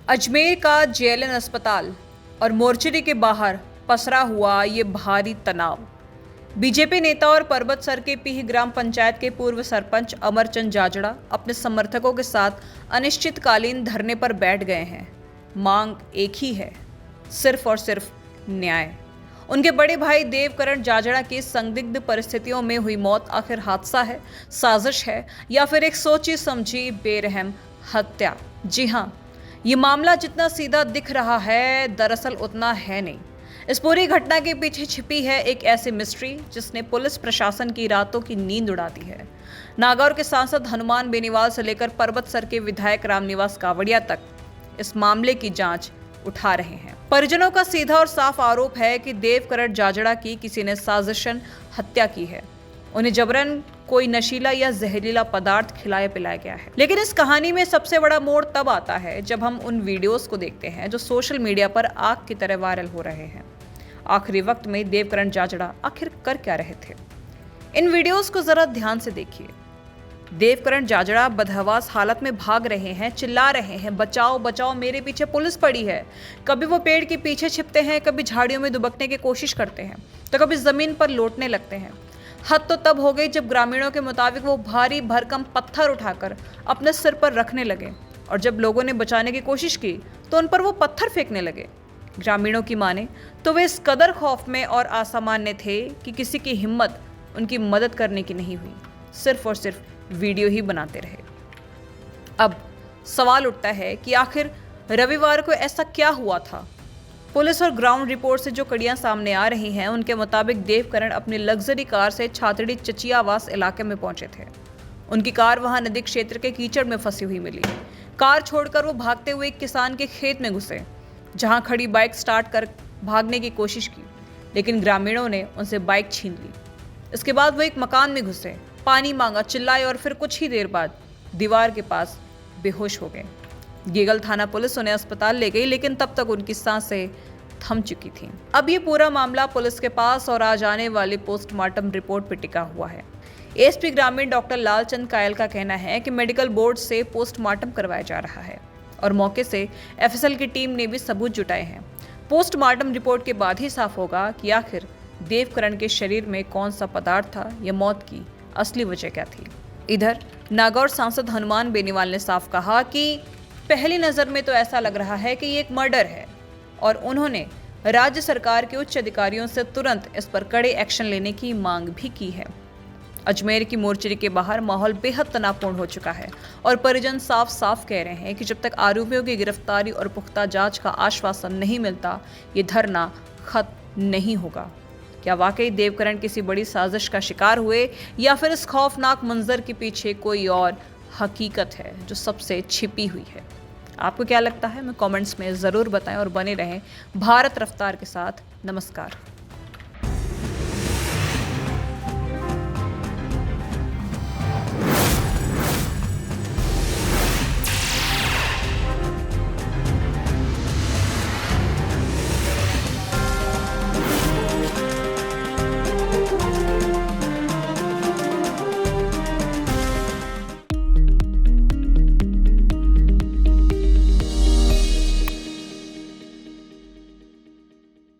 अजमेर का जेएलएन अस्पताल और मोर्चरी के बाहर पसरा हुआ ये भारी तनाव। बीजेपी नेता और परबतसर के पीह ग्राम पंचायत के पूर्व सरपंच अमरचंद जाजड़ा अपने समर्थकों के साथ अनिश्चितकालीन धरने पर बैठ गए हैं। मांग एक ही है, सिर्फ और सिर्फ न्याय। उनके बड़े भाई देवकरण जाजड़ा की संदिग्ध परिस्थितियों में हुई मौत आखिर हादसा है, साजिश है या फिर एक सोची समझी बेरहम हत्या? जी हाँ, ये मामला जितना सीधा दिख रहा है दरअसल उतना है नहीं। इस पूरी घटना के पीछे छिपी है एक ऐसी मिस्ट्री जिसने पुलिस प्रशासन की रातों की नींद उड़ा दी है। नागौर के सांसद हनुमान बेनीवाल से लेकर परबतसर के विधायक रामनिवास कावड़िया तक इस मामले की जांच उठा रहे हैं। परिजनों का सीधा और साफ आरोप है कि देवकरण जाजड़ा की किसी ने साजिशन हत्या की है। उन्हें जबरन कोई नशीला या जहरीला पदार्थ खिलाया पिलाया गया है। लेकिन इस कहानी में सबसे बड़ा मोड़ तब आता है जब हम उन वीडियोस को देखते हैं जो सोशल मीडिया पर आग की तरह वायरल हो रहे हैं। आखिरी वक्त में देवकरण जाजड़ा आखिर कर क्या रहे थे? इन वीडियोस को जरा ध्यान से देखिए। देवकरण जाजड़ा बदहवास हालत में भाग रहे हैं, चिल्ला रहे हैं, बचाओ बचाओ, मेरे पीछे पुलिस पड़ी है। कभी वो पेड़ के पीछे छिपते हैं, कभी झाड़ियों में दुबकने की कोशिश करते हैं, तो कभी जमीन पर लौटने लगते हैं। हद तो तब हो गई जब ग्रामीणों के मुताबिक वो भारी भरकम पत्थर उठाकर अपने सिर पर रखने लगे और जब लोगों ने बचाने की कोशिश की तो उन पर वो पत्थर फेंकने लगे। ग्रामीणों की माने तो वे इस कदर खौफ में और असामान्य थे कि किसी की हिम्मत उनकी मदद करने की नहीं हुई, सिर्फ और सिर्फ वीडियो ही बनाते रहे। अब सवाल उठता है कि आखिर रविवार को ऐसा क्या हुआ था? पुलिस और ग्राउंड रिपोर्ट से जो कड़ियां सामने आ रही हैं उनके मुताबिक देवकरण अपनी लग्जरी कार से छातड़ी चचियावास इलाके में पहुंचे थे। उनकी कार वहां नदी क्षेत्र के कीचड़ में फंसी हुई मिली। कार छोड़कर वो भागते हुए एक किसान के खेत में घुसे, जहां खड़ी बाइक स्टार्ट कर भागने की कोशिश की, लेकिन ग्रामीणों ने उनसे बाइक छीन ली। इसके बाद वो एक मकान में घुसे, पानी मांगा, चिल्लाए और फिर कुछ ही देर बाद दीवार के पास बेहोश हो गए। गेगल थाना पुलिस उन्हें अस्पताल ले गई, लेकिन तब तक उनकी सांसें थम चुकी थीं। अब ये पूरा मामला पुलिस के पास और आज आने वाली पोस्टमार्टम रिपोर्ट पर टिका हुआ है। एसपी ग्रामीण डॉक्टर लालचंद कायल का कहना है कि मेडिकल बोर्ड से पोस्टमार्टम करवाया जा रहा है और मौके से एफएसएल की टीम ने भी सबूत जुटाए हैं। पोस्टमार्टम रिपोर्ट के बाद ही साफ होगा कि आखिर देवकरण के शरीर में कौन सा पदार्थ था या मौत की असली वजह क्या थी। इधर नागौर सांसद हनुमान बेनीवाल ने साफ कहा कि पहली नज़र में तो ऐसा लग रहा है कि ये एक मर्डर है और उन्होंने राज्य सरकार के उच्च अधिकारियों से तुरंत इस पर कड़े एक्शन लेने की मांग भी की है। अजमेर की मोर्चरी के बाहर माहौल बेहद तनावपूर्ण हो चुका है और परिजन साफ साफ कह रहे हैं कि जब तक आरोपियों की गिरफ्तारी और पुख्ता जांच का आश्वासन नहीं मिलता, ये धरना खत्म नहीं होगा। क्या वाकई देवकरण किसी बड़ी साजिश का शिकार हुए या फिर इस खौफनाक मंजर के पीछे कोई और हकीकत है जो सबसे छिपी हुई है? आपको क्या लगता है? मैं कमेंट्स में ज़रूर बताएं और बने रहें भारत रफ्तार के साथ। नमस्कार।